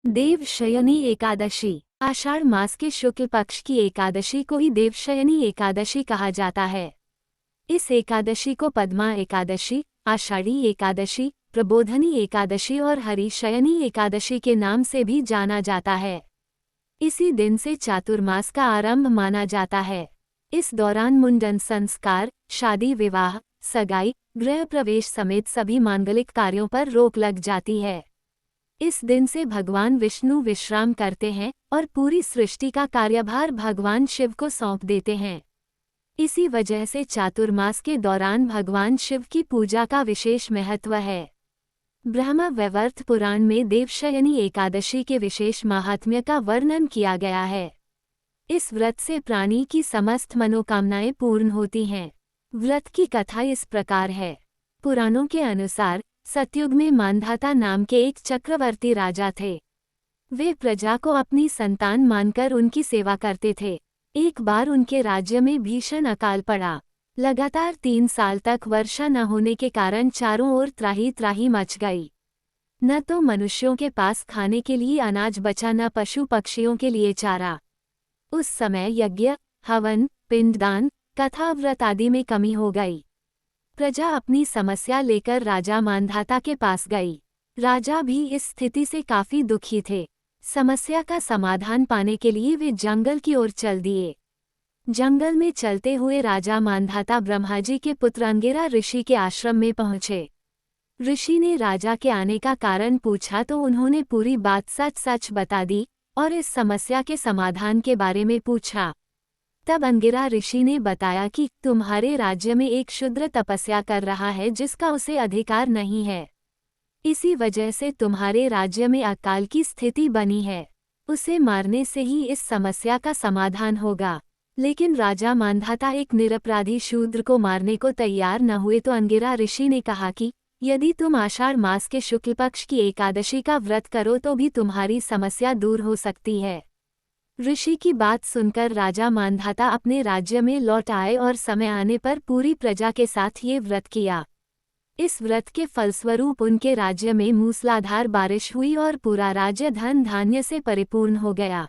देवशयनी एकादशी। आषाढ़ मास के शुक्ल पक्ष की एकादशी को ही देवशयनी एकादशी कहा जाता है। इस एकादशी को पद्मा एकादशी, आषाढ़ी एकादशी, प्रबोधनी एकादशी और हरिशयनी एकादशी के नाम से भी जाना जाता है। इसी दिन से चातुर्मास का आरंभ माना जाता है। इस दौरान मुंडन संस्कार, शादी विवाह, सगाई, गृह प्रवेश समेत सभी मांगलिक कार्यों पर रोक लग जाती है। इस दिन से भगवान विष्णु विश्राम करते हैं और पूरी सृष्टि का कार्यभार भगवान शिव को सौंप देते हैं। इसी वजह से चातुर्मास के दौरान भगवान शिव की पूजा का विशेष महत्व है। ब्रह्म वैवर्त पुराण में देवशयनी एकादशी के विशेष महात्म्य का वर्णन किया गया है। इस व्रत से प्राणी की समस्त मनोकामनाएं पूर्ण होती हैं। व्रत की कथा इस प्रकार है। पुराणों के अनुसार सतयुग में मांधाता नाम के एक चक्रवर्ती राजा थे। वे प्रजा को अपनी संतान मानकर उनकी सेवा करते थे। एक बार उनके राज्य में भीषण अकाल पड़ा। लगातार 3 साल तक वर्षा न होने के कारण चारों ओर त्राही त्राही मच गई। न तो मनुष्यों के पास खाने के लिए अनाज बचा, न पशु पक्षियों के लिए चारा। उस समय यज्ञ, हवन, पिंडदान, कथा, व्रत आदि में कमी हो गई। प्रजा अपनी समस्या लेकर राजा मांधाता के पास गई। राजा भी इस स्थिति से काफी दुखी थे। समस्या का समाधान पाने के लिए वे जंगल की ओर चल दिए। जंगल में चलते हुए राजा मांधाता ब्रह्माजी के पुत्र अंगिरा ऋषि के आश्रम में पहुंचे। ऋषि ने राजा के आने का कारण पूछा तो उन्होंने पूरी बात सच सच बता दी और इस समस्या के समाधान के बारे में पूछा। तब अंगिरा ऋषि ने बताया कि तुम्हारे राज्य में एक शूद्र तपस्या कर रहा है जिसका उसे अधिकार नहीं है। इसी वजह से तुम्हारे राज्य में अकाल की स्थिति बनी है। उसे मारने से ही इस समस्या का समाधान होगा। लेकिन राजा मांधाता एक निरपराधी शूद्र को मारने को तैयार न हुए तो अंगिरा ऋषि ने कहा कि यदि तुम आषाढ़ मास के शुक्ल पक्ष की एकादशी का व्रत करो तो भी तुम्हारी समस्या दूर हो सकती है। ऋषि की बात सुनकर राजा मांधाता अपने राज्य में लौट आए और समय आने पर पूरी प्रजा के साथ ये व्रत किया। इस व्रत के फलस्वरूप उनके राज्य में मूसलाधार बारिश हुई और पूरा राज्य धन धान्य से परिपूर्ण हो गया।